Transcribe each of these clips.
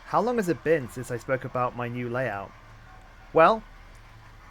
How long has it been since I spoke about my new layout? Well,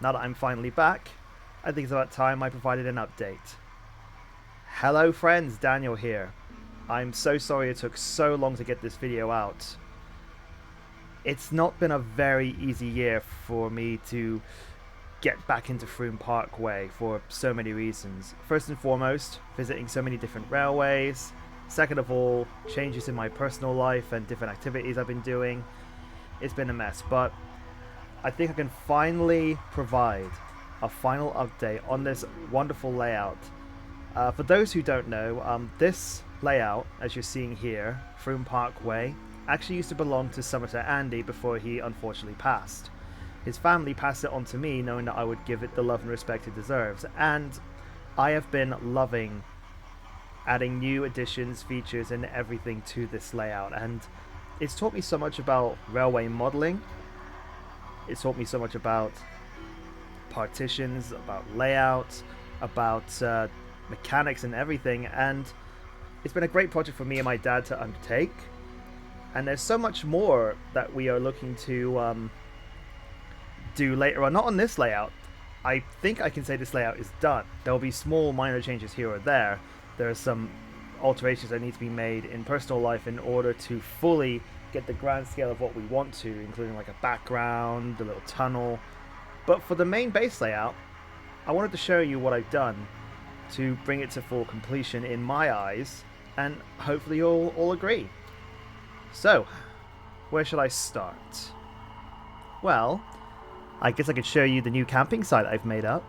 now that I'm finally back, I think it's about time I provided an update. Hello friends, Daniel here. I'm so sorry it took so long to get this video out. It's not been a very easy year for me to get back into Frome Parkway for so many reasons. First and foremost, visiting so many different railways. Second of all, changes in my personal life and different activities I've been doing. It's been a mess, but I think I can finally provide a final update on this wonderful layout. For those who don't know, this layout, as you're seeing here, Frome Parkway, actually used to belong to SOMERSET Andy before he unfortunately passed. His family passed it on to me, knowing that I would give it the love and respect it deserves, and I have been loving adding new additions, features, and everything to this layout, and it's taught me so much about railway modeling. It's taught me so much about partitions, about layouts, about mechanics and everything, and it's been a great project for me and my dad to undertake. And there's so much more that we are looking to do later on. Not on this layout. I think I can say this layout is done. There will be small minor changes here or there. There are some alterations that need to be made in personal life in order to fully get the grand scale of what we want to, including like a background, a little tunnel. But for the main base layout, I wanted to show you what I've done to bring it to full completion in my eyes, and hopefully you'll all agree. So, where should I start? Well, I guess I could show you the new camping site I've made up.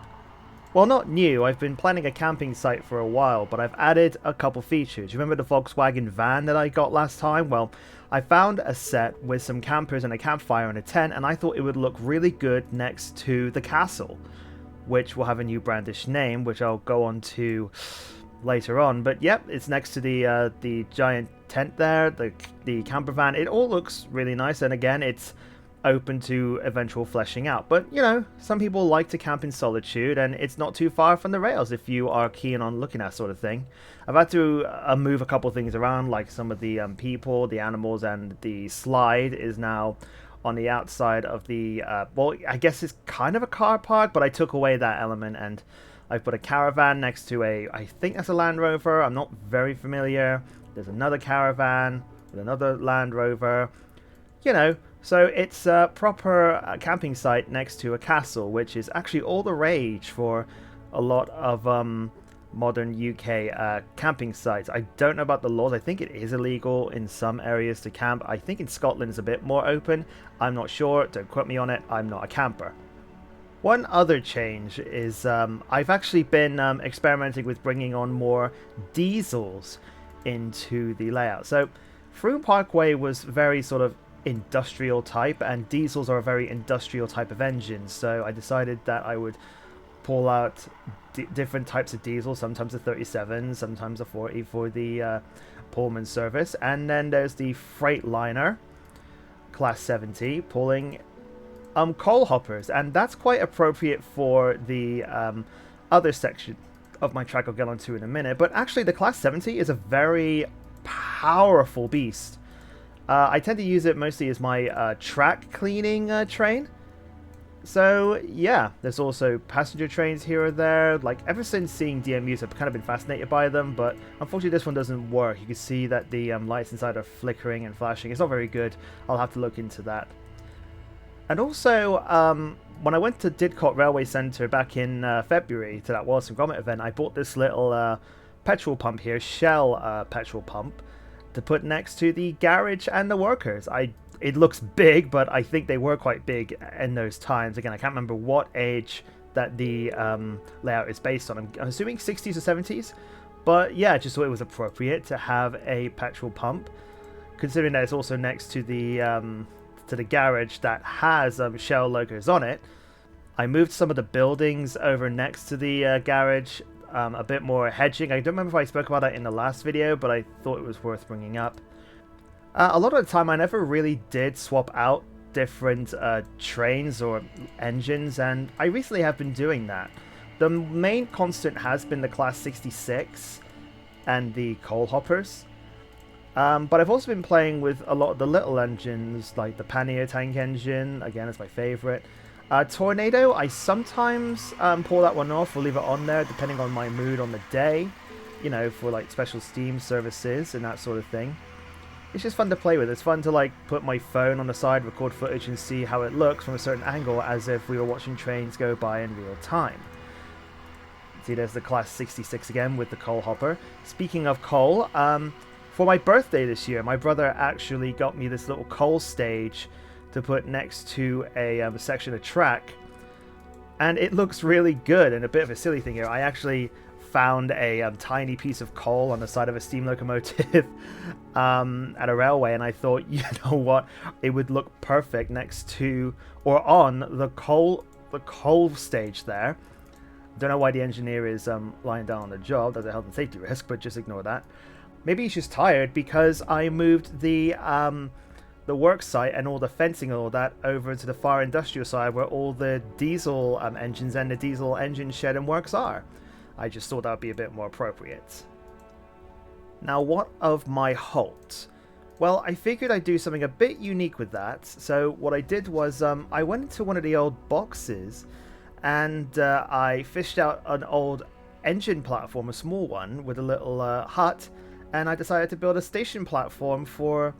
Well, not new, I've been planning a camping site for a while, but I've added a couple features. You remember the Volkswagen van that I got last time? Well, I found a set with some campers and a campfire and a tent, and I thought it would look really good next to the castle, which will have a new brandish name, which I'll go on to later on. But yep, it's next to the giant tent there, the camper van. It all looks really nice, and again, it's open to eventual fleshing out. But you know, some people like to camp in solitude, and it's not too far from the rails if you are keen on looking at sort of thing. I've had to move a couple things around, like some of the people, the animals, and the slide is now on the outside of the well, I guess it's kind of a car park, but I took away that element and I put a caravan next to I think that's a Land Rover. I'm not very familiar. There's another caravan with another Land Rover. You know, so it's a proper camping site next to a castle, which is actually all the rage for a lot of modern UK camping sites. I don't know about the laws. I think it is illegal in some areas to camp. I think in Scotland it's a bit more open. I'm not sure. Don't quote me on it. I'm not a camper. One other change is I've actually been experimenting with bringing on more diesels into the layout. So Frome Parkway was very sort of industrial type, and diesels are a very industrial type of engine, so I decided that I would pull out different types of diesel, sometimes a 37, sometimes a 40 for the Pullman service, and then there's the Freightliner class 70 pulling coal hoppers, and that's quite appropriate for the other section of my track I'll get onto in a minute. But actually the class 70 is a very powerful beast. I tend to use it mostly as my track cleaning train. So yeah, there's also passenger trains here or there. Like, ever since seeing DMUs, I've kind of been fascinated by them, but unfortunately this one doesn't work. You can see that the lights inside are flickering and flashing. It's not very good. I'll have to look into that. And also, when I went to Didcot Railway Centre back in February to that Wallace and Gromit event, I bought this little petrol pump here, Shell petrol pump, to put next to the garage and the workers. It looks big, but I think they were quite big in those times. Again, I can't remember what age that the layout is based on. I'm assuming 60s or 70s. But yeah, I just thought it was appropriate to have a petrol pump, considering that it's also next to the garage that has Shell logos on it. I moved some of the buildings over next to the garage. A bit more hedging. I don't remember if I spoke about that in the last video, but I thought it was worth bringing up. A lot of the time I never really did swap out different trains or engines, and I recently have been doing that. The main constant has been the Class 66 and the coal hoppers. But I've also been playing with a lot of the little engines, like the pannier tank engine. Again, it's my favorite. Tornado, I sometimes pull that one off or leave it on there, depending on my mood on the day. You know, for like special Steam services and that sort of thing. It's just fun to play with. It's fun to like put my phone on the side, record footage, and see how it looks from a certain angle, as if we were watching trains go by in real time. See, there's the Class 66 again with the coal hopper. Speaking of coal, for my birthday this year, my brother actually got me this little coal stage to put next to a section of track, and it looks really good. And a bit of a silly thing here, I actually found a tiny piece of coal on the side of a steam locomotive at a railway, and I thought, you know what, it would look perfect next to or on the coal stage there. Don't know why the engineer is lying down on the job. That's a health and safety risk, but just ignore that. Maybe he's just tired because I moved the work site and all the fencing and all that over to the far industrial side, where all the diesel engines and the diesel engine shed and works are. I just thought that would be a bit more appropriate. Now, what of my halt? Well, I figured I'd do something a bit unique with that. So what I did was I went into one of the old boxes and I fished out an old engine platform, a small one with a little hut, and I decided to build a station platform for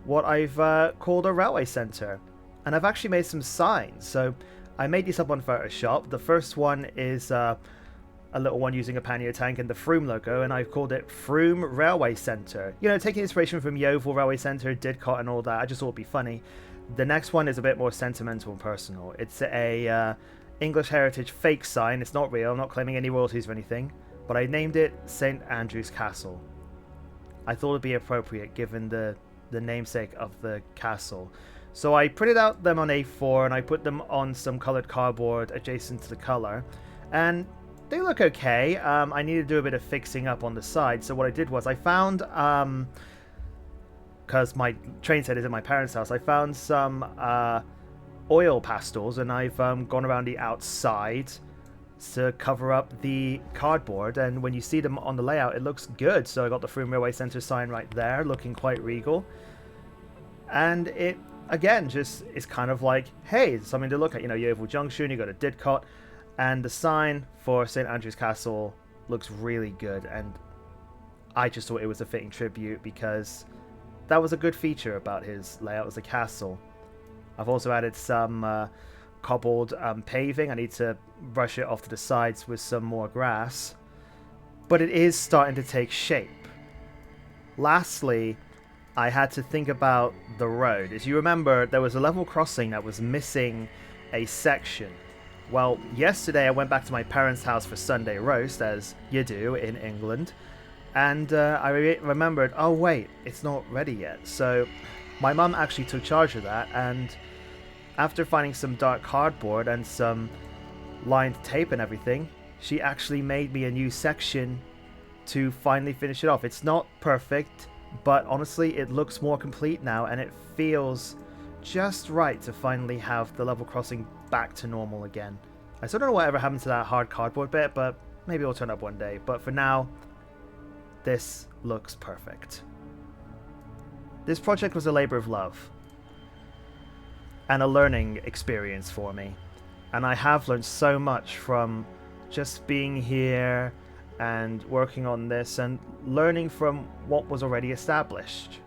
what I've called a railway centre. And I've actually made some signs. So I made these up on Photoshop. The first one is a little one using a pannier tank and the Frome logo, and I've called it Frome Railway Centre. You know, taking inspiration from Yeovil Railway Centre, Didcot and all that. I just thought it'd be funny. The next one is a bit more sentimental and personal. It's a English heritage fake sign. It's not real. I'm not claiming any royalties or anything. But I named it St. Andrew's Castle. I thought it'd be appropriate given the namesake of the castle. So I printed out them on A4 and I put them on some coloured cardboard adjacent to the colour. And they look okay. I needed to do a bit of fixing up on the side. So what I did was I found, because my train set is in my parents' house, I found some oil pastels, and I've gone around the outside to cover up the cardboard. And when you see them on the layout, it looks good. So I got the Frome Railway Centre sign right there, looking quite regal. And it, again, just is kind of like, hey, it's something to look at. You know, Yeovil Junction, you got a Didcot. And the sign for St. Andrew's Castle looks really good, and I just thought it was a fitting tribute because that was a good feature about his layout as a castle. I've also added some cobbled paving. I need to brush it off to the sides with some more grass, but it is starting to take shape. Lastly, I had to think about the road. As you remember, there was a level crossing that was missing a section. Well, yesterday I went back to my parents' house for Sunday roast, as you do in England, and I remembered, oh wait, it's not ready yet. So my mum actually took charge of that, and after finding some dark cardboard and some lined tape and everything, she actually made me a new section to finally finish it off. It's not perfect, but honestly it looks more complete now, and it feels just right to finally have the level crossing back to normal again. I still don't know whatever happened to that hard cardboard bit, but maybe it'll turn up one day. But for now, this looks perfect. This project was a labor of love and a learning experience for me. And I have learned so much from just being here and working on this and learning from what was already established.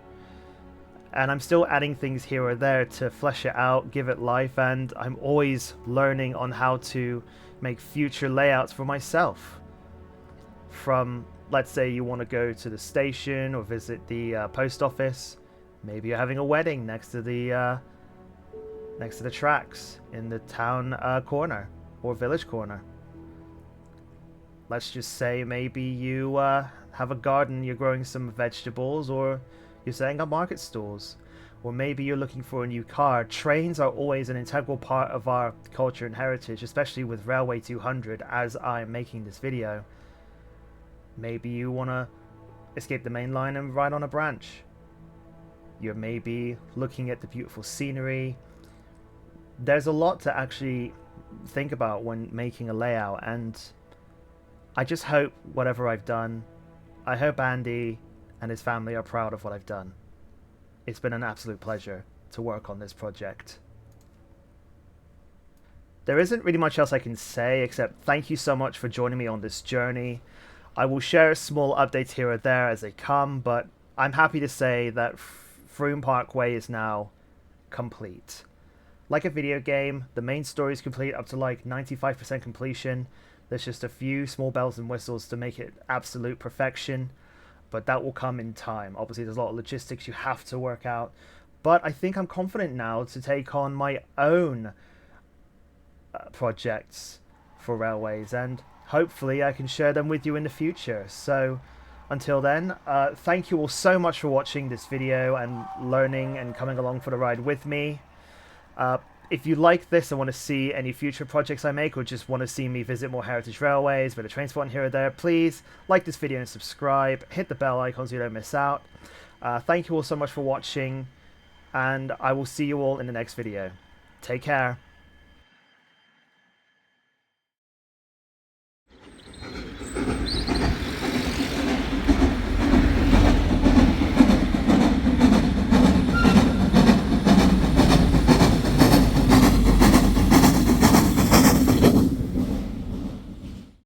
And I'm still adding things here or there to flesh it out, give it life, and I'm always learning on how to make future layouts for myself. From, let's say you want to go to the station or visit the post office. Maybe you're having a wedding next to the tracks in the town corner or village corner. Let's just say maybe you have a garden, you're growing some vegetables, or you're setting up market stalls, or maybe you're looking for a new car. Trains are always an integral part of our culture and heritage, especially with Railway 200 as I'm making this video. Maybe you want to escape the main line and ride on a branch. You're maybe looking at the beautiful scenery. There's a lot to actually think about when making a layout, and I just hope whatever I've done, I hope Andy and his family are proud of what I've done. It's been an absolute pleasure to work on this project. There isn't really much else I can say except thank you so much for joining me on this journey. I will share small updates here or there as they come, but I'm happy to say that Frome Parkway is now complete. Like a video game, the main story is complete up to like 95% completion. There's just a few small bells and whistles to make it absolute perfection, but that will come in time. Obviously, there's a lot of logistics you have to work out, but I think I'm confident now to take on my own projects for railways, and hopefully I can share them with you in the future. So until then, thank you all so much for watching this video and learning and coming along for the ride with me. If you like this and want to see any future projects I make, or just want to see me visit more heritage railways, bit of train spotting here or there, please like this video and subscribe. Hit the bell icon so you don't miss out. Thank you all so much for watching, and I will see you all in the next video. Take care.